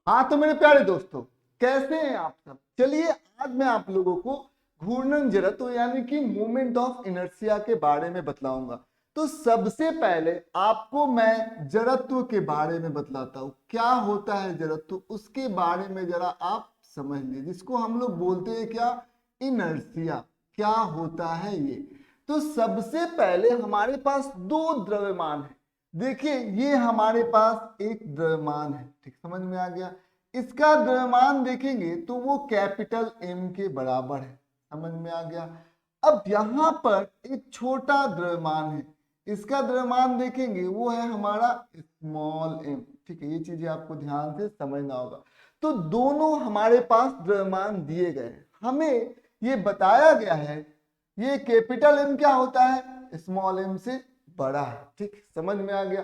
हाँ तो मेरे प्यारे दोस्तों, कैसे हैं आप सब। चलिए आज मैं आप लोगों को घूर्णन जड़त्व यानी कि मोमेंट ऑफ इनर्शिया के बारे में बतलाऊंगा। तो सबसे पहले आपको मैं जड़त्व के बारे में बतलाता हूँ, क्या होता है जड़त्व, उसके बारे में जरा आप समझ लीजिए, जिसको हम लोग बोलते हैं क्या, इनर्शिया। क्या होता है ये। तो सबसे पहले हमारे पास दो द्रव्यमान है। देखिए ये हमारे पास एक द्रव्यमान है, ठीक समझ में आ गया। इसका द्रव्यमान देखेंगे तो वो कैपिटल एम के बराबर है, समझ में आ गया। अब यहाँ पर एक छोटा द्रव्यमान है, इसका द्रव्यमान देखेंगे वो है हमारा स्मॉल एम, ठीक है। ये चीजें आपको ध्यान से समझना होगा। तो दोनों हमारे पास द्रव्यमान दिए गए हैं, हमें ये बताया गया है ये कैपिटल एम क्या होता है, स्मॉल एम से बड़ा है, ठीक समझ में आ गया।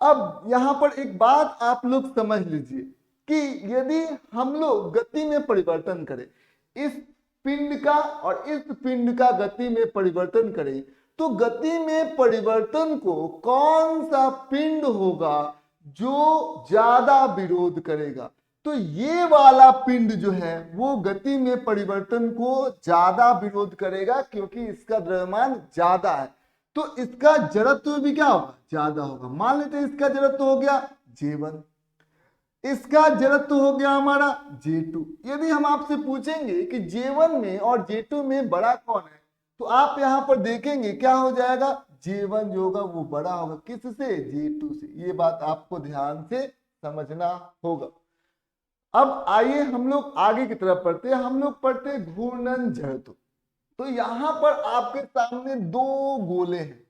अब यहां पर एक बात आप लोग समझ लीजिए कि यदि हम लोग गति में परिवर्तन करें, इस पिंड का और इस पिंड का गति में परिवर्तन करें, तो गति में परिवर्तन को कौन सा पिंड होगा जो ज्यादा विरोध करेगा। तो ये वाला पिंड जो है वो गति में परिवर्तन को ज्यादा विरोध करेगा, क्योंकि इसका द्रव्यमान ज्यादा है। तो इसका जड़त्व भी क्या होगा, ज्यादा होगा। मान लेते हैं इसका जड़त्व हो गया J1, इसका जड़त्व हो गया हमारा J2। यदि हम आपसे पूछेंगे कि J1 में और J2 में बड़ा कौन है, तो आप यहां पर देखेंगे क्या हो जाएगा, J1 जो होगा वो बड़ा होगा किससे, J2 से। ये बात आपको ध्यान से समझना होगा। अब आइए हम लोग आगे की तरफ पढ़ते हैं, हम लोग पढ़ते हैं घूर्णन जड़त्व। तो यहां पर आपके सामने दो गोले हैं,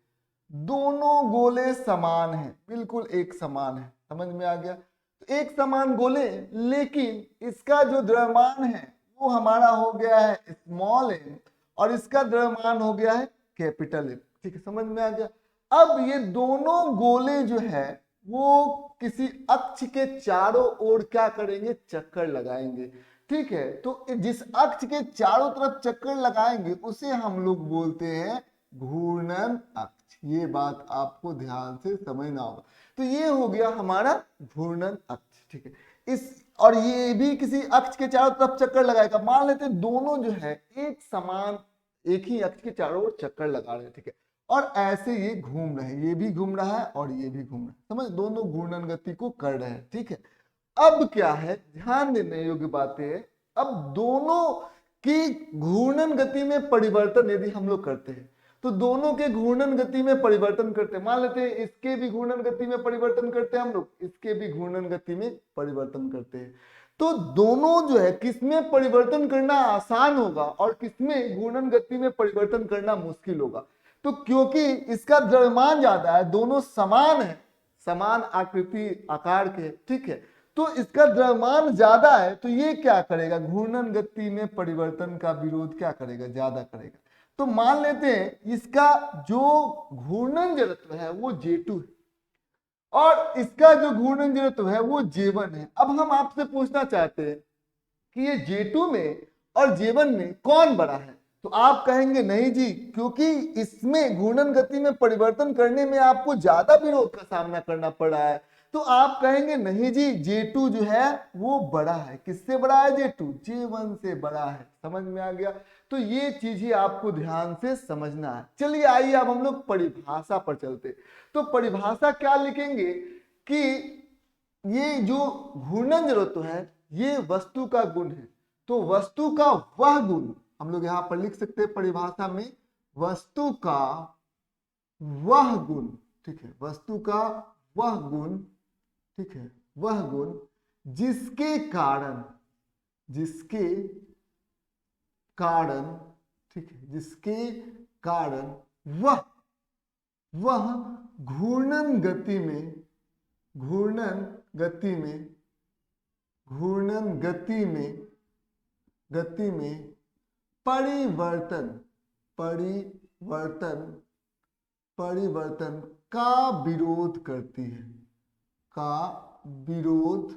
दोनों गोले समान हैं, बिल्कुल एक समान है, समझ में आ गया। तो एक समान गोले, लेकिन इसका जो द्रव्यमान है वो हमारा हो गया है स्मॉल एम और इसका द्रव्यमान हो गया है कैपिटल एम, ठीक है समझ में आ गया। अब ये दोनों गोले जो है वो किसी अक्ष के चारों ओर क्या करेंगे, चक्कर लगाएंगे, ठीक है। तो जिस अक्ष के चारों तरफ चक्कर लगाएंगे उसे हम लोग बोलते हैं घूर्णन अक्ष। ये बात आपको ध्यान से समझना होगा। तो ये हो गया हमारा घूर्णन अक्ष, ठीक है। इस और ये भी किसी अक्ष के चारों तरफ चक्कर लगाएगा। मान लेते हैं दोनों जो है एक समान एक ही अक्ष के चारों ओर चक्कर लगा रहे हैं, ठीक है। और ऐसे ये घूम रहे हैं, ये भी घूम रहा है और ये भी घूम रहा है, समझ, दोनों घूर्णन गति को कर रहे हैं, ठीक है। अब क्या है, ध्यान देने योग्य बातें है। अब दोनों की घूर्णन गति में परिवर्तन यदि हम लोग करते हैं, तो दोनों के घूर्णन गति में परिवर्तन करते हैं। मान लेते हैं इसके भी घूर्णन गति में परिवर्तन करते हैं हम लोग, इसके भी घूर्णन गति में परिवर्तन करते हैं। तो दोनों जो है किसमें परिवर्तन करना आसान होगा और किसमें घूर्णन गति में परिवर्तन करना मुश्किल होगा। तो क्योंकि इसका द्रव्यमान ज्यादा है, दोनों समान है, समान आकृति आकार के, ठीक है। तो इसका द्रव्यमान ज्यादा है, तो ये क्या करेगा, घूर्णन गति में परिवर्तन का विरोध क्या करेगा, ज्यादा करेगा। तो मान लेते हैं इसका जो घूर्णन जड़त्व है वो J2 है और इसका जो घूर्णन जड़त्व है वो J1 है। अब हम आपसे पूछना चाहते हैं कि ये J2 में और J1 में कौन बड़ा है। तो आप कहेंगे नहीं जी, क्योंकि इसमें घूर्णन गति में परिवर्तन करने में आपको ज्यादा विरोध का सामना करना पड़ा है। तो आप कहेंगे नहीं जी, J2 जो है वो बड़ा है। किससे बड़ा है J2, J1 से बड़ा है, समझ में आ गया। तो ये चीज ही आपको ध्यान से समझना है। चलिए आइए अब हम लोग परिभाषा पर चलते। तो परिभाषा क्या लिखेंगे कि ये जो घूर्णन जड़त्व है ये वस्तु का गुण है। तो वस्तु का वह गुण हम लोग यहां पर लिख सकते हैं परिभाषा में, वस्तु का वह गुण, ठीक है, वस्तु का वह गुण, ठीक है, वह गुण जिसके कारण, जिसके कारण, ठीक है, जिसके कारण वह घूर्णन गति में, घूर्णन गति में, घूर्णन गति में, गति में परिवर्तन, परिवर्तन, परिवर्तन का विरोध करती है, का विरोध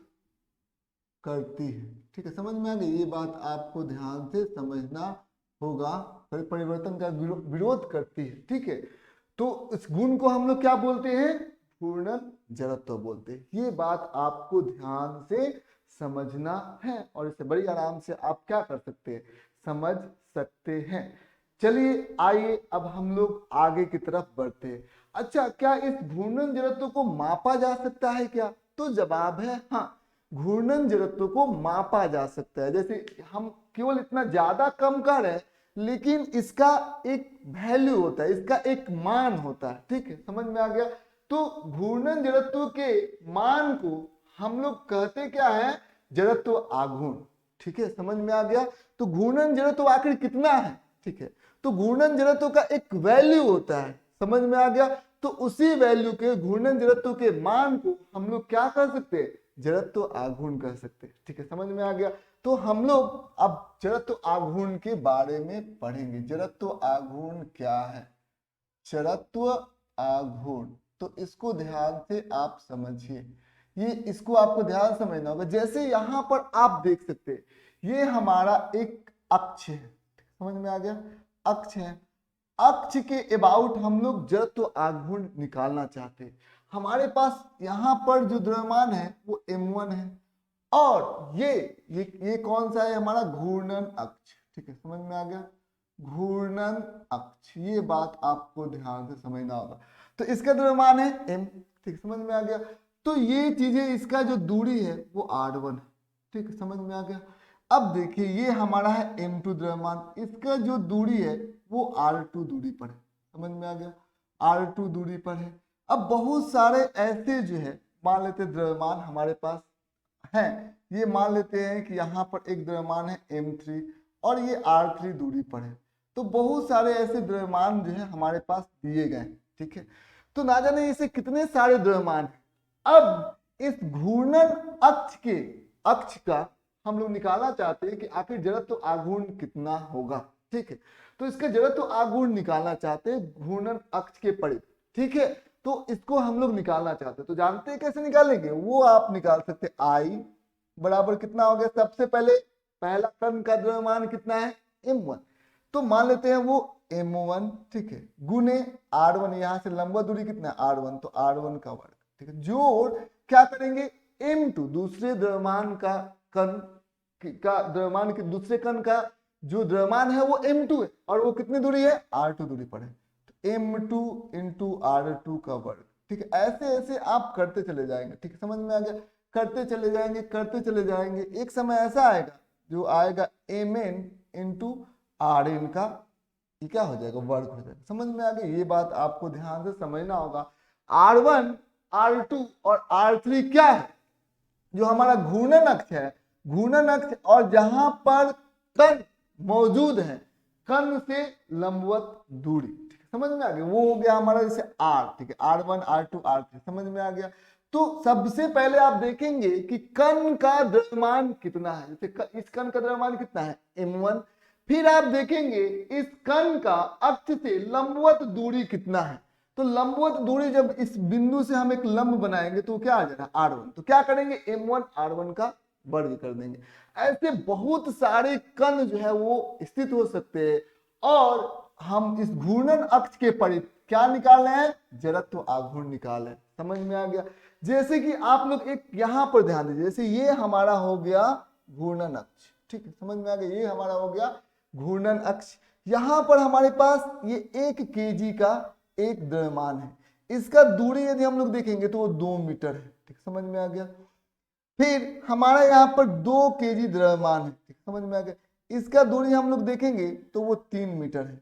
करती है, ठीक है, समझ में आ गई। ये बात आपको ध्यान से समझना होगा, परिवर्तन का विरोध करती है, ठीक है। तो इस गुण को हम लोग क्या बोलते हैं, घूर्णन जड़त्व बोलते हैं। ये बात आपको ध्यान से समझना है और इसे बड़ी आराम से आप क्या कर सकते हैं, समझ सकते हैं। चलिए आइए अब हम लोग आगे की तरफ बढ़ते हैं। अच्छा, क्या इस घूर्णन जड़त्व को मापा जा सकता है क्या? तो जवाब है हाँ, घूर्णन जड़त्व को मापा जा सकता है। जैसे हम केवल इतना ज्यादा कम कर रहे हैं, लेकिन इसका एक वैल्यू होता है, इसका एक मान होता है। ठीक है, समझ में आ गया। तो घूर्णन जड़त्व के मान को हम लोग कहते क्या है, जड़त्व आघूर्ण। ठीक है, समझ में आ गया। तो घूर्णन जड़त्व आखिर कितना है? ठीक है, तो घूर्णन जड़त्व का एक वैल्यू होता है, समझ में आ गया। तो उसी वैल्यू के घूर्णन जड़त्व के मान को हम लोग क्या कर सकते हैं, जड़त्व आघूर्ण कह सकते हैं। ठीक है, समझ में आ गया। तो हम लोग अब जड़त्व आघूर्ण के बारे में पढ़ेंगे। जड़त्व आघूर्ण क्या है? जड़त्व आघूर्ण, तो इसको ध्यान से आप समझिए, ये इसको आपको ध्यान समझना होगा। जैसे यहां पर आप देख सकते हैं, ये हमारा एक अक्ष है, समझ में आ गया, अक्ष है। अक्ष के अबाउट हम लोग जड़त्व आघूर्ण निकालना चाहते हैं। हमारे पास यहाँ पर जो द्रव्यमान है वो m1 है, और ये कौन सा है, हमारा घूर्णन अक्ष। ठीक है, समझ में आ गया, घूर्णन अक्ष। ये बात आपको ध्यान से समझना होगा। तो इसका द्रव्यमान है m। ठीक, समझ में आ गया। तो ये चीजें, इसका जो दूरी है वो r1 है। ठीक है, समझ में आ गया। अब देखिए, ये हमारा है m2 द्रव्यमान, इसका जो दूरी है वो r2 दूरी पर है। समझ में आ गया, r2 दूरी पर है। अब बहुत सारे ऐसे जो है, मान लेते द्रव्यमान हमारे पास हैं, ये मान लेते हैं कि यहाँ पर एक द्रव्यमान है m3 और ये r3 दूरी पर है। तो बहुत सारे ऐसे द्रव्यमान जो है हमारे पास दिए गए हैं। ठीक है, तो ना जाने इसे कितने सारे द्रव्यमान हैं। अब इस घूर्णन अक्ष का हम लोग निकालना चाहते हैं कि आखिर जड़त्व आघूर्ण कितना होगा। ठीक है, तो इसका जड़त्व आघूर्ण निकालना चाहते हैं घूर्णन अक्ष के परिध। ठीक है, तो इसको हम लोग निकालना चाहते हैं, तो जानते हैं कैसे निकालेंगे, वो आप निकाल सकते हैं। आई बराबर कितना हो गया, सबसे पहले पहला कण का द्रव्यमान कितना है, m1, तो मान लेते हैं वो m1। ठीक है, गुने r1, यहां से लंबवत दूरी कितना है, r1, तो r1 का वर्ग। ठीक है, जोड़ क्या करेंगे, m2 दूसरे द्रव्यमान का कण का द्रव्यमान के दूसरे कण का जो द्रव्यमान है वो m2 है, और वो कितनी दूरी है, r2 दूरी पर है। तो m2 इंटू r2 का वर्ग। ठीक है, ऐसे ऐसे आप करते चले जाएंगे। ठीक है, समझ में आ गया, करते चले जाएंगे, करते चले जाएंगे। एक समय ऐसा आएगा जो आएगा mn इंटू rn का, ये क्या हो जाएगा, वर्ग हो जाएगा। समझ में आ गया, ये बात आपको ध्यान से समझना होगा। r1 r2 और r3 क्या है, जो हमारा घूर्णन अक्ष है, घूर्णन अक्ष, और जहां पर कण मौजूद है, कण से लंबवत दूरी। ठीक है, समझ में आ गया, वो हो गया हमारा जैसे r। ठीक है, r1 r2 r3, समझ में आ गया। तो सबसे पहले आप देखेंगे कि कण का द्रव्यमान कितना है। जैसे इस कण का द्रव्यमान कितना है, m1। फिर आप देखेंगे इस कण का अक्ष से लंबवत दूरी कितना है। तो लंबवत दूरी, जब इस बिंदु से हम एक लंब बनाएंगे तो क्या आ जाएगा, r1। तो क्या करेंगे, m1 r1 का वर्ग कर देंगे। ऐसे बहुत सारे कण जो है वो स्थित हो सकते हैं, और हम इस घूर्णन अक्ष के परिध क्या निकाल रहे हैं, जड़त्व आघूर्ण निकाल रहे हैं। समझ में आ गया। जैसे कि आप लोग एक यहां पर ध्यान दीजिए, जैसे ये हमारा हो गया घूर्णन अक्ष। ठीक है, समझ में आ गया, ये हमारा हो गया घूर्णन अक्ष। यहां पर हमारे पास ये 1 kg का एक द्रव्यमान है, इसका दूरी यदि हम लोग देखेंगे तो वो 2 मीटर है। ठीक, समझ में आ गया। फिर हमारा यहाँ पर 2 kg द्रव्यमान है। ठीक, समझ में आ गया। इसका दूरी हम लोग देखेंगे तो वो 3 मीटर है,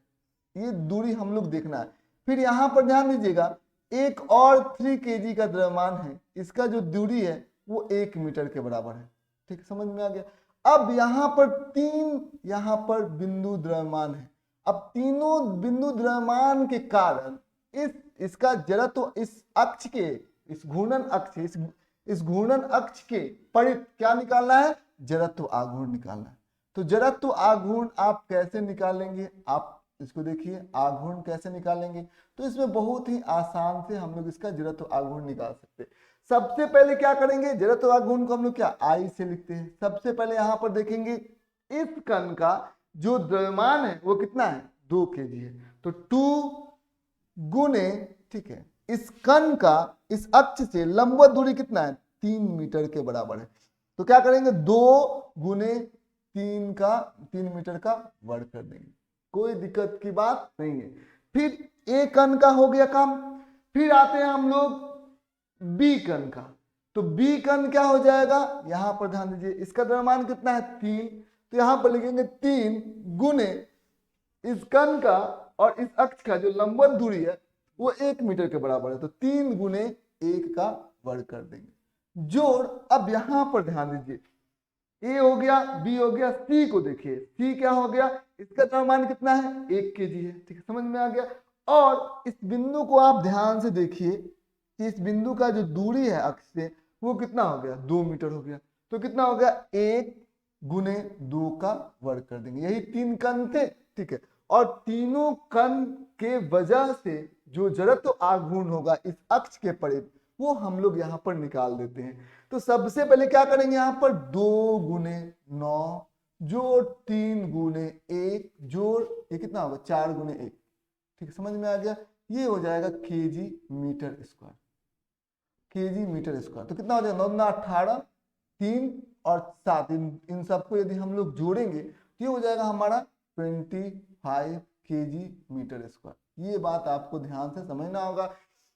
ये दूरी हम लोग देखना है। फिर यहाँ पर ध्यान दीजिएगा, एक और 3 kg का द्रव्यमान है, इसका जो दूरी है वो 1 मीटर के बराबर है। ठीक, समझ में आ गया। अब यहाँ पर 3 यहाँ पर बिंदु द्रव्यमान है। अब तीनों बिंदु द्रव्यमान के कारण इसका जड़त्व इस अक्ष के, इस घूर्णन अक्ष, इस घूर्णन अक्ष के परिध क्या निकालना है, जड़त्व आघूर्ण निकालना है। तो जड़त्व आघूर्ण आप कैसे निकालेंगे, आप इसको देखिए, आघूर्ण कैसे निकालेंगे। तो इसमें बहुत ही आसान से हम लोग इसका जड़त्व आघूर्ण निकाल सकते हैं। सबसे पहले क्या करेंगे, जड़त्व आघूर्ण को हम लोग क्या आई से लिखते हैं। सबसे पहले यहां पर देखेंगे इस कण का जो द्रव्यमान है वो कितना है, 2 kg है। तो 2 गुने, ठीक है, इस कण का इस अक्ष से लंबवत दूरी कितना है, 3 मीटर के बराबर है। तो क्या करेंगे 2 गुने 3 मीटर का वर्ग कर देंगे, कोई दिक्कत की बात नहीं है। फिर ए कण का हो गया काम। फिर आते हैं हम लोग बी कण का। तो बी कण क्या हो जाएगा, यहां पर ध्यान दीजिए, इसका द्रव्यमान कितना है 3, तो यहां पर लिखेंगे 3 गुने इस कण का और इस अक्ष का जो लंबवत दूरी है वो 1 मीटर के बराबर है, तो 3 गुने 1 का वर्ग कर देंगे। जोड़, अब यहां पर ध्यान दीजिए, ए हो गया, बी हो गया, सी को देखिए, सी क्या हो गया, इसका द्रव्यमान कितना है 1 केजी है, ठीक है, समझ में आ गया। और इस बिंदु को आप ध्यान से देखिए कि इस बिंदु का जो दूरी है अक्ष से वो कितना हो गया 2 मीटर हो गया, तो कितना हो गया 1 गुने 2 का वर्ग कर देंगे। यही 3 कण थे, ठीक है, और तीनों कण के वजह से जो जड़त्व आघूर्ण होगा इस अक्ष के परिध वो हम लोग यहाँ पर निकाल देते हैं। तो सबसे पहले क्या करेंगे, यहाँ पर 2 गुने 9 जोड़ 3 गुने 1 जोड़ ये कितना होगा 4 गुने 1, ठीक है, समझ में आ गया। ये हो जाएगा KG metre square, KG metre square. तो कितना हो जाएगा 9 18, 3 और 7, इन सबको यदि हम लोग जोड़ेंगे तो ये हो जाएगा हमारा 25 केजी मीटर स्क्वायर। ये बात आपको ध्यान से समझना होगा।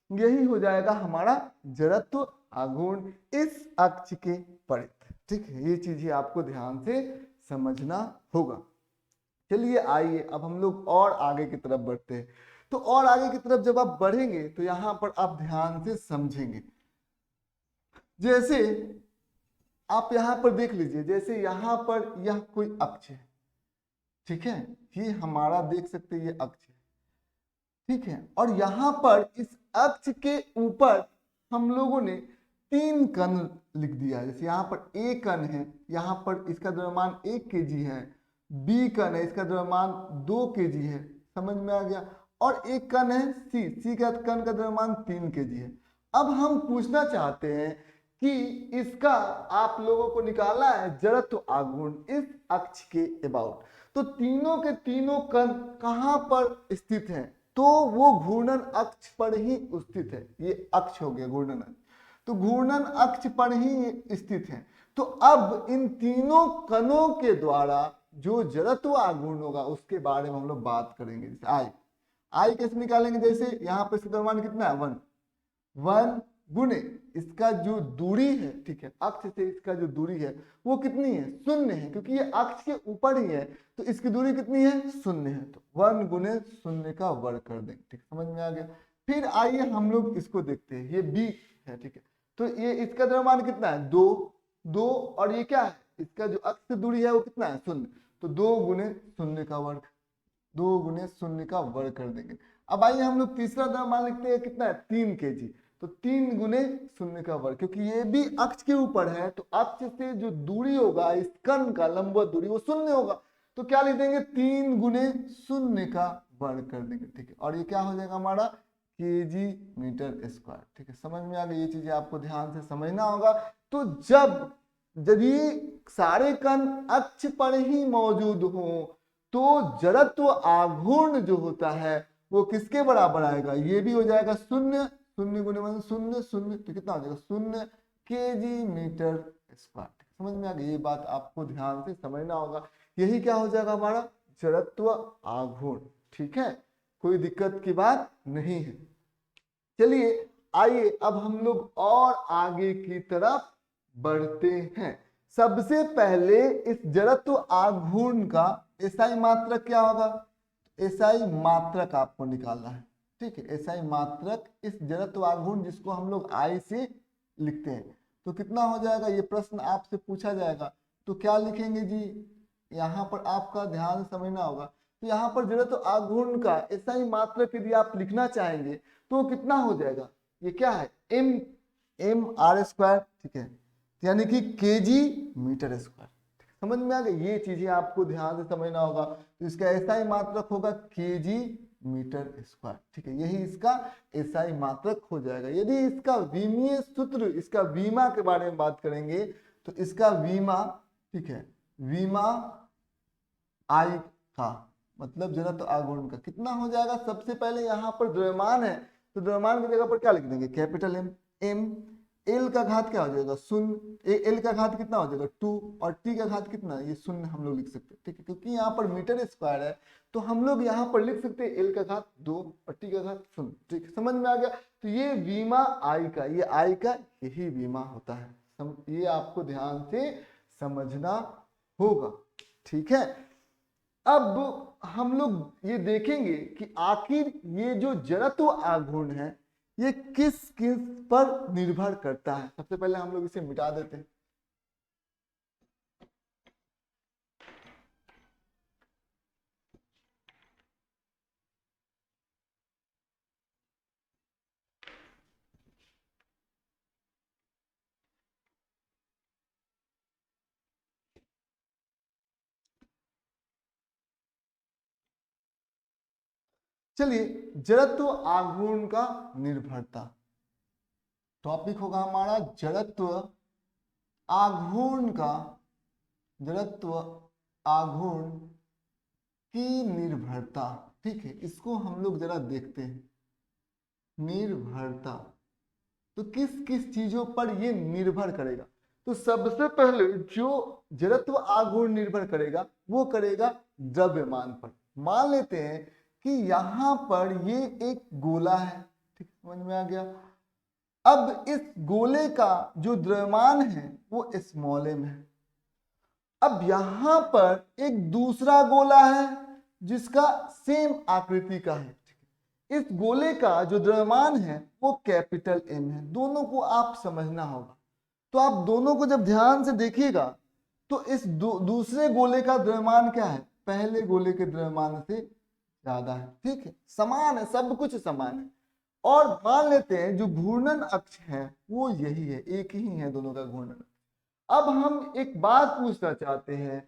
यही हो जाएगा हमारा जड़त्व आघूर्ण इस अक्ष के परिध, ठीक है, ये चीजें आपको ध्यान से समझना होगा। चलिए आइए अब हम लोग और आगे की तरफ बढ़ते हैं। तो और आगे की तरफ जब आप बढ़ेंगे तो यहां पर आप ध्यान से समझेंगे। जैसे आप यहां पर देख लीजिए, जैसे यहां पर यह कोई अक्ष है, ठीक है, ये हमारा देख सकते हैं ये अक्ष है, ठीक है, और यहां पर इस अक्ष के ऊपर हम लोगों ने 3 कण लिख दिया। जैसे यहाँ पर ए कण है, यहाँ पर इसका द्रव्यमान 1 केजी है, बी कण है, इसका द्रव्यमान 2 केजी है, समझ में आ गया, और एक कण है सी का कण का द्रव्यमान 3 केजी है। अब हम पूछना चाहते हैं कि इसका आप लोगों को निकालना है जड़त्व आघूर्ण इस अक्ष के अबाउट। तो तीनों के तीनों कण कहां पर स्थित हैं, तो वो घूर्णन अक्ष पर ही स्थित है। ये अक्ष हो गया घूर्णन अक्ष, तो घूर्णन अक्ष पर ही स्थित है। तो अब इन तीनों कणों के द्वारा जो जड़त्व आघूर्ण होगा उसके बारे में हम लोग बात करेंगे। जैसे आई कैसे निकालेंगे, जैसे यहाँ पर इसका द्रव्यमान कितना है 1 गुने इसका जो दूरी है, ठीक है, अक्ष से इसका जो दूरी है वो कितनी है 0 है, क्योंकि ये अक्ष के ऊपर ही है तो इसकी दूरी कितनी है 0 है, तो 1 गुने 0 का वर्ग कर देंगे, ठीक, समझ में आ गया। फिर आइए हम लोग इसको देखते हैं, ये बी है, ठीक है, तो ये इसका द्रव्यमान कितना है 2 और ये क्या है इसका जो अक्ष से दूरी है वो कितना है 0, तो 2 गुने 0 का वर्ग, 2 गुने 0 का वर्ग कर देंगे। अब आइए हम लोग तीसरा द्रव्यमान लिखते हैं, कितना है 3 केजी, तो 3 गुने 0 का वर्ग, क्योंकि ये भी अक्ष के ऊपर है तो अक्ष से जो दूरी होगा इस कण का लंबवत दूरी वो 0 होगा, तो क्या लिख देंगे 3 गुने 0 का वर्ग कर देंगे, ठीक है, और ये क्या हो जाएगा हमारा केजी मीटर स्क्वायर, ठीक है, समझ में आ गया। ये चीजें आपको ध्यान से समझना होगा। तो जब ये सारे कण अक्ष पर ही मौजूद हो तो जड़त्व आघूर्ण जो होता है वो किसके बराबर आएगा, ये भी हो जाएगा 0 गुने 0 0, तो कितना हो जाएगा 0 केजी मीटर स्क्वायर, समझ में आ गया। ये बात आपको ध्यान से समझना होगा। यही क्या हो जाएगा हमारा जड़त्व आघूर्ण, ठीक है, कोई दिक्कत की बात नहीं है। चलिए आइए अब हम लोग और आगे की तरफ बढ़ते हैं। सबसे पहले इस जड़त्व आघूर्ण का एसआई मात्रक क्या होगा, एसआई मात्रक आपको निकालना है, ठीक है, एसआई मात्रक इस जड़त्व आघूर्ण जिसको हम लोग आई से लिखते हैं, तो कितना हो जाएगा, ये प्रश्न आपसे पूछा जाएगा तो क्या लिखेंगे जी, यहाँ पर आपका ध्यान समझना होगा। तो यहाँ पर जड़त्व आघूर्ण का एसआई मात्रक यदि आप लिखना चाहेंगे तो कितना हो जाएगा, ये क्या है एम आर स्क्वायर, ठीक है, यानी कि केजी मीटर स्क्वायर, समझ में आ गया। ये चीजें आपको ध्यान से समझना होगा। तो इसका एसआई मात्रक होगा केजी मीटर स्क्वायर, ठीक है, यही इसका एसआई मात्रक हो जाएगा। यदि इसका विमीय सूत्र, इसका वीमा के बारे में बात करेंगे तो इसका वीमा, ठीक है, वीमा आई का मतलब जड़त्व आघूर्ण का कितना हो जाएगा। सबसे पहले यहाँ पर द्रव्यमान है तो द्रव्यमान की जगह पर क्या लिख देंगे कैपिटल एम, एल का घात क्या हो जाएगा शून्य, एल का घात कितना हो जाएगा 2 और टी का घात कितना, ये शून्य हम लोग लिख सकते हैं, ठीक है, क्योंकि यहाँ पर मीटर स्क्वायर है तो हम लोग यहाँ पर लिख सकते हैं एल का घात 2 और टी का घात शून्य, ठीक है, समझ में आ गया। तो ये वीमा आई का, ये आई का यही वीमा होता है, ये आपको ध्यान से समझना होगा, ठीक है। अब हम लोग ये देखेंगे कि आखिर ये जो जड़त्व आघूर्ण है ये किस किस पर निर्भर करता है। सबसे पहले हम लोग इसे मिटा देते हैं। चलिए, जड़त्व आघूर्ण का निर्भरता टॉपिक होगा हमारा, जड़त्व आघूर्ण का, जड़त्व आघूर्ण की निर्भरता, ठीक है, इसको हम लोग जरा देखते हैं। निर्भरता तो किस किस चीजों पर ये निर्भर करेगा। तो सबसे पहले जो जड़त्व आघूर्ण निर्भर करेगा वो करेगा द्रव्यमान पर। मान लेते हैं कि यहां पर ये एक गोला है, ठीक, समझ में आ गया। अब इस गोले का जो द्रव्यमान है वो स्मॉल m है। अब यहां पर एक दूसरा गोला है जिसका सेम आकृति का है, इस गोले का जो द्रव्यमान है वो कैपिटल M है। दोनों को आप समझना होगा। तो आप दोनों को जब ध्यान से देखिएगा तो इस दूसरे गोले का द्रव्यमान क्या है, पहले गोले के द्रव्यमान से ज्यादा है, ठीक है, समान है, सब कुछ समान है। और मान लेते हैं जो घूर्णन अक्ष है वो यही है, एक ही है दोनों का घूर्णन। अब हम एक बात पूछना चाहते हैं,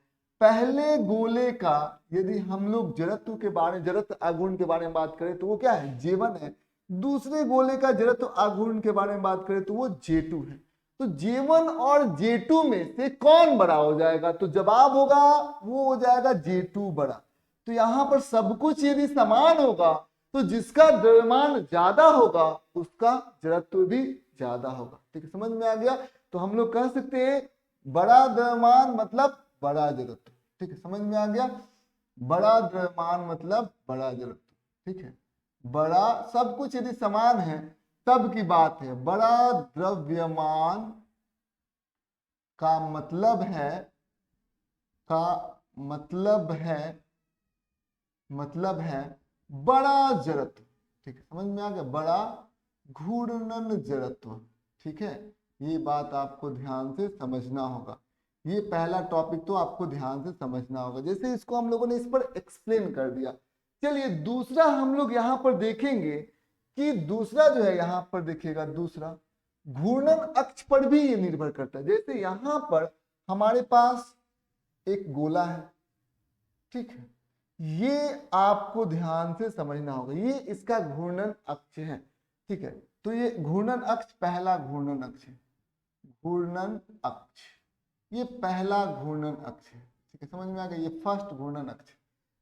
पहले गोले का यदि हम लोग जड़त्व के बारे, जड़त्व आघूर्ण के बारे में बात करें तो वो क्या है, J1 है। दूसरे गोले का जड़त्व आघूर्ण के बारे में बात करें तो वो J2 है। तो J1 और J2 में से कौन बड़ा हो जाएगा, तो जवाब होगा वो हो जाएगा J2 बड़ा। तो यहाँ पर सब कुछ यदि समान होगा तो जिसका द्रव्यमान ज्यादा होगा उसका जड़त्व भी ज्यादा होगा, ठीक है, समझ में आ गया। तो हम लोग कह सकते हैं बड़ा द्रव्यमान मतलब बड़ा जड़त्व, ठीक है, समझ में आ गया। बड़ा द्रव्यमान मतलब बड़ा जड़त्व, ठीक है, बड़ा, सब कुछ यदि समान है तब की बात है। बड़ा द्रव्यमान का मतलब है, बड़ा जड़त्व, ठीक है, समझ में आ गया, बड़ा घूर्णन जड़त्व, ठीक है। ये बात आपको ध्यान से समझना होगा। ये पहला टॉपिक तो आपको ध्यान से समझना होगा, जैसे इसको हम लोगों ने इस पर एक्सप्लेन कर दिया। चलिए दूसरा हम लोग यहाँ पर देखेंगे कि दूसरा जो है यहाँ पर देखिएगा, दूसरा घूर्णन अक्ष पर भी ये निर्भर करता है। जैसे यहाँ पर हमारे पास एक गोला है, ठीक है, ये आपको ध्यान से समझना होगा, ये इसका घूर्णन अक्ष है, ठीक है। तो ये घूर्णन अक्ष पहला घूर्णन अक्ष है, घूर्णन अक्ष, ये पहला घूर्णन अक्ष है, ठीक है, समझ में आ गया, ये फर्स्ट घूर्णन अक्ष,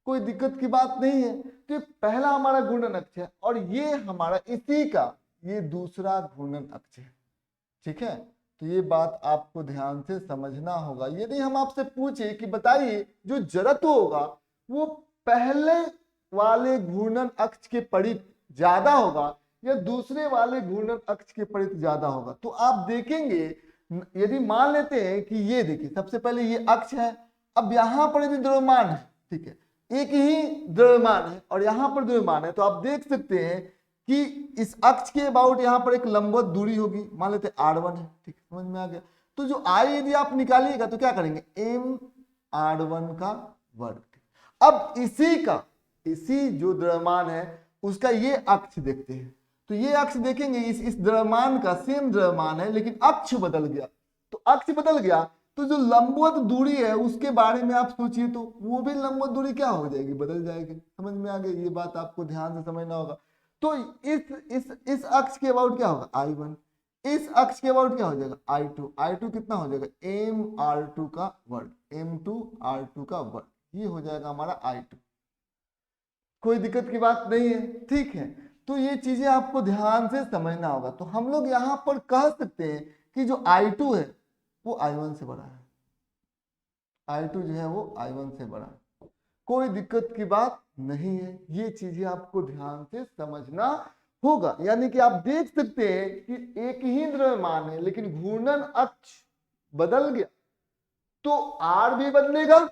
कोई दिक्कत की बात नहीं है। तो ये पहला हमारा घूर्णन अक्ष है और ये हमारा इसी का ये दूसरा घूर्णन अक्ष है, ठीक है। तो ये बात आपको ध्यान से समझना होगा। यदि हम आपसे पूछे कि बताइए जो जड़त्व होगा वो पहले वाले घूर्णन अक्ष के परित ज्यादा होगा या दूसरे वाले घूर्णन अक्ष के परित ज्यादा होगा, तो आप देखेंगे, यदि मान लेते हैं कि ये देखिए सबसे पहले ये अक्ष है, अब यहाँ पर यदि द्रव्यमान है, ठीक है, एक ही द्रव्यमान है और यहाँ पर द्रव्यमान है, तो आप देख सकते हैं कि इस अक्ष के अबाउट यहाँ पर एक लंबवत दूरी होगी, मान लेते R1 है, ठीक, समझ में आ गया। तो जो I यदि आप निकालिएगा तो क्या करेंगे, m R1 का वर्ग। अब इसी जो द्रव्यमान है उसका ये अक्ष देखते हैं, तो ये अक्ष देखेंगे, इस द्रव्यमान का सेम द्रव्यमान है लेकिन अक्ष बदल गया। तो अक्ष बदल गया तो जो लंबवत दूरी है उसके बारे में आप सोचिए, तो वो भी लंबवत दूरी क्या हो जाएगी, बदल जाएगी, समझ में आ गया। ये बात आपको ध्यान से समझना होगा। तो इस अक्ष के अबाउट क्या होगा, I1, इस अक्ष के अबाउट क्या हो जाएगा, I2 कितना हो जाएगा, m R2 का वर्ग, m2 R2 का वर्ग, ये हो जाएगा हमारा I2। कोई दिक्कत की बात नहीं है, ठीक है। तो ये चीजें आपको ध्यान से समझना होगा। तो हम लोग यहाँ पर कह सकते हैं कि जो I2 है वो I1 से बड़ा है, I2 जो है वो I1 से बड़ा है, कोई दिक्कत की बात नहीं है। ये चीजें आपको ध्यान से समझना होगा। यानी कि आप देख सकते हैं कि एक ही द्रव्यमान है लेकिन घूर्णन अक्ष बदल गया तो R भी बदलेगा,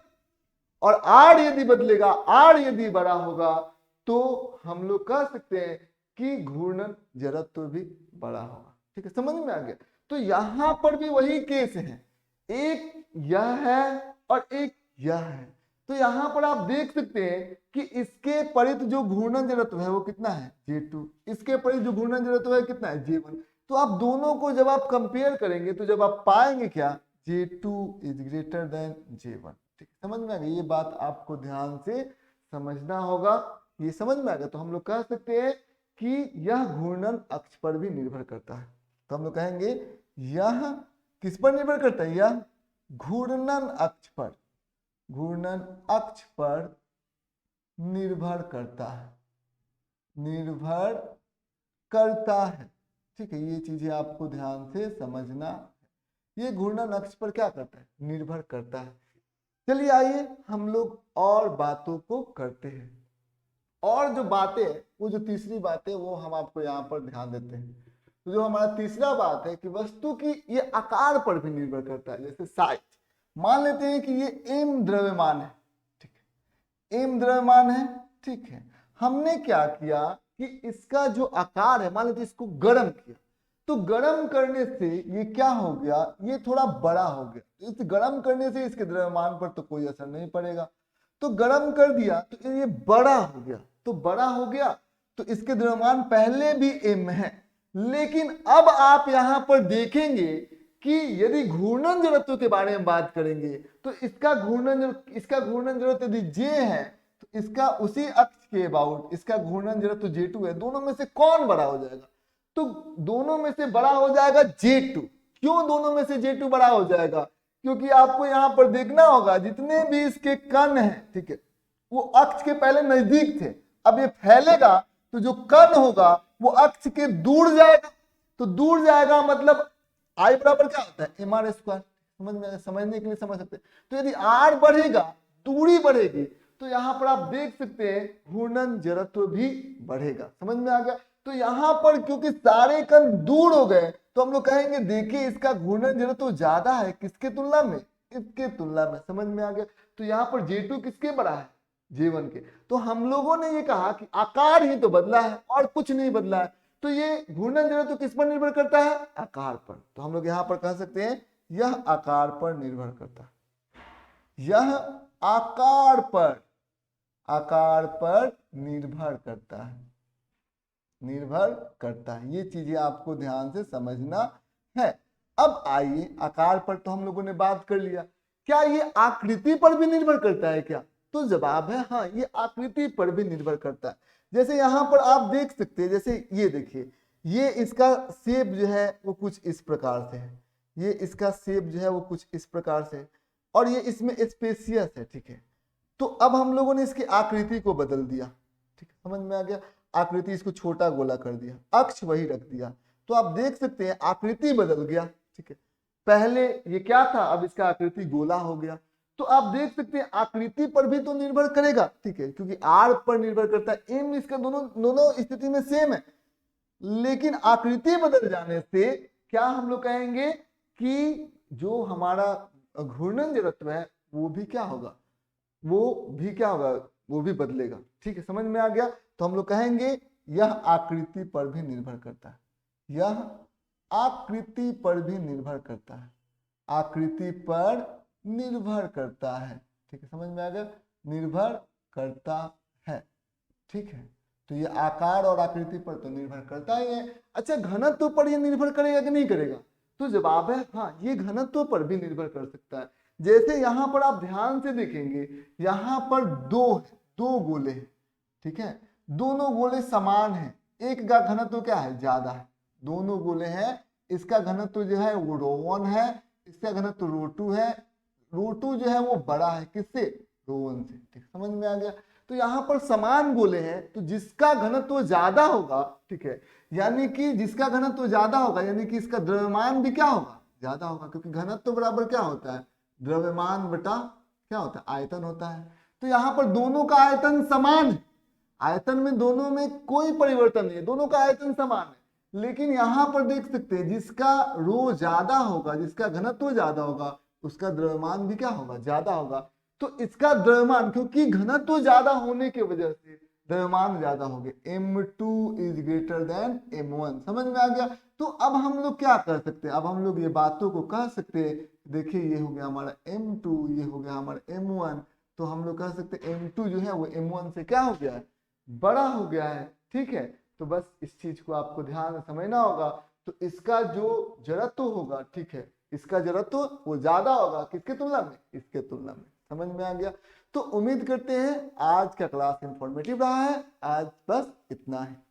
और R यदि बदलेगा, R यदि बड़ा होगा तो हम लोग कह सकते हैं कि घूर्णन जड़त्व भी बड़ा होगा। ठीक है, समझ में आ गया। तो यहां पर भी वही केस है, एक यह है और एक यह है। तो यहां पर आप देख सकते हैं कि इसके परित जो घूर्णन जड़त्व है वो कितना है, J2, इसके परित जो घूर्णन जड़त्व है कितना है, J1। तो आप दोनों को जब आप कंपेयर करेंगे तो जब आप पाएंगे क्या, J2 is greater than J1। ठीक, समझ में आ गया। ये बात आपको ध्यान से समझना होगा। ये समझ में आ गया तो हम लोग कह सकते हैं कि यह घूर्णन अक्ष पर भी निर्भर करता है। तो हम लोग कहेंगे यह किस पर निर्भर करता है, यह घूर्णन अक्ष पर, घूर्णन अक्ष पर निर्भर करता है, निर्भर करता है। ठीक है, ये चीजें आपको ध्यान से समझना है। ये घूर्णन अक्ष पर क्या करता है, निर्भर करता है। चलिए आइए हम लोग और बातों को करते हैं। और जो बातें, वो जो तीसरी बात है वो हम आपको यहाँ पर ध्यान देते हैं। तो जो हमारा तीसरा बात है कि वस्तु की ये आकार पर भी निर्भर करता है। जैसे साइज, मान लेते हैं कि ये m द्रव्यमान है, ठीक है, m द्रव्यमान है, ठीक है। हमने क्या किया कि इसका जो आकार है, मान लेते इसको गर्म किया, तो गर्म करने से ये क्या हो गया, ये थोड़ा बड़ा हो गया। इस गर्म करने से इसके द्रव्यमान पर तो कोई असर नहीं पड़ेगा। तो गर्म कर दिया तो ये बड़ा हो गया, तो बड़ा हो गया तो इसके द्रव्यमान पहले भी m है। लेकिन अब आप यहां पर देखेंगे कि यदि घूर्णन जड़त्व के बारे में बात करेंगे तो इसका घूर्णन जड़त्व यदि J है तो इसका उसी अक्ष के अबाउट इसका घूर्णन जड़त्व J2 है। दोनों में से कौन बड़ा हो जाएगा, तो दोनों में से बड़ा हो जाएगा J2। क्यों दोनों में से J2 बड़ा हो जाएगा, क्योंकि आपको यहां पर देखना होगा जितने भी इसके कण हैं, ठीक है, वो अक्ष के पहले नजदीक थे। अब ये फैलेगा तो जो कण होगा वो अक्ष के दूर जाएगा। तो दूर जाएगा मतलब I बराबर क्या होता है, mr स्क्वायर। समझने के लिए समझ सकते हैं। तो यदि R बढ़ेगा, दूरी बढ़ेगी, तो यहां पर आप देख सकते हैं घूर्णन जड़त्व भी बढ़ेगा। समझ में आ गया। तो यहां पर क्योंकि सारे कण दूर हो गए तो हम लोग कहेंगे देखिए इसका घूर्णन जड़त्व ज्यादा है, किसके तुलना में, इसके तुलना में। समझ में आ गया। तो यहाँ पर J2 किसके बड़ा है, J1 के। तो हम लोगों ने ये कहा कि आकार ही तो बदला है और कुछ नहीं बदला है। तो ये घूर्णन जड़त्व किस पर निर्भर करता है, आकार पर। तो हम लोग यहाँ पर कह सकते हैं यह आकार पर निर्भर करता है, यह आकार पर निर्भर करता है, निर्भर करता है। ये चीजें आपको ध्यान से समझना है। अब आइए, आकार पर तो हम लोगों ने बात कर लिया, क्या ये आकृति पर भी निर्भर करता है क्या, तो जवाब है हाँ, ये आकृति पर भी निर्भर करता है। जैसे यहां पर आप देख सकते हैं, जैसे ये देखिए, ये इसका शेप जो है वो कुछ इस प्रकार से है, ये इसका शेप जो है वो कुछ इस प्रकार से है, और ये इसमें स्पेसियस है, ठीक है। तो अब हम लोगों ने इसकी आकृति को बदल दिया, ठीक है, समझ में आ गया। आकृति इसको छोटा गोला कर दिया, अक्ष वही रख दिया, तो आप देख सकते हैं आकृति बदल गया, ठीक है। पहले ये क्या था, अब इसका आकृति गोला हो गया। तो आप देख सकते हैं आकृति पर भी तो निर्भर करेगा, ठीक है, क्योंकि R पर निर्भर करता है, M इसका दोनों स्थिति में सेम है। लेकिन आकृति बदल जाने से क्या हम लोग कहेंगे कि जो हमारा घूर्णन जड़त्व है वो भी क्या होगा, वो भी बदलेगा। ठीक है, समझ में आ गया। तो हम लोग कहेंगे यह आकृति पर भी निर्भर करता है, यह आकृति पर भी निर्भर करता है, आकृति पर निर्भर करता है। ठीक है, समझ में आ गया, निर्भर करता है। ठीक है, तो ये आकार और आकृति पर तो निर्भर करता ही है। अच्छा, घनत्व पर ये निर्भर करेगा कि नहीं करेगा, तो जवाब है हाँ, ये घनत्व पर भी निर्भर कर सकता है। जैसे यहां पर आप ध्यान से देखेंगे, यहां पर दो गोले हैं, ठीक है, दोनों गोले समान हैं, एक का घनत्व क्या है, ज्यादा है। दोनों गोले हैं, इसका घनत्व जो है वो ρ1 है, इसका घनत्व ρ2 है। ρ2 जो है वो बड़ा है किससे, ρ1 से। ठीक, समझ में आ गया। तो यहाँ पर समान बोले हैं, तो जिसका घनत्व ज्यादा होगा, ठीक है, यानी कि जिसका घनत्व ज्यादा होगा यानी कि इसका द्रव्यमान भी क्या होगा, ज्यादा होगा, क्योंकि घनत्व बराबर क्या होता है, द्रव्यमान बटा क्या होता है, आयतन होता है। तो यहाँ पर दोनों का आयतन समान है, आयतन में दोनों में कोई परिवर्तन नहीं है, दोनों का आयतन समान है। लेकिन यहाँ पर देख सकते हैं जिसका रो ज्यादा होगा, जिसका घनत्व ज्यादा होगा, उसका द्रव्यमान भी क्या होगा, ज्यादा होगा। तो इसका द्रव्यमान, क्योंकि घनत्व ज्यादा होने की वजह से द्रव्यमान ज्यादा हो गया, M2 is greater than M1। समझ में आ गया। तो अब हम लोग क्या कर सकते हैं, अब हम लोग ये बातों को कह सकते हैं, देखिए ये हो गया हमारा M2, ये हो गया हमारा M1, तो हम लोग कह सकते हैं M2 जो है वो M1 से क्या हो गया है, बड़ा हो गया है। ठीक है, तो बस इस चीज को आपको ध्यान में समझना होगा। तो इसका जो जड़त्व होगा, ठीक है, इसका जड़त्व वो ज्यादा होगा किसके तुलना में, इसके तुलना में। समझ में आ गया। तो उम्मीद करते हैं आज का क्लास इंफॉर्मेटिव रहा है। आज बस इतना है।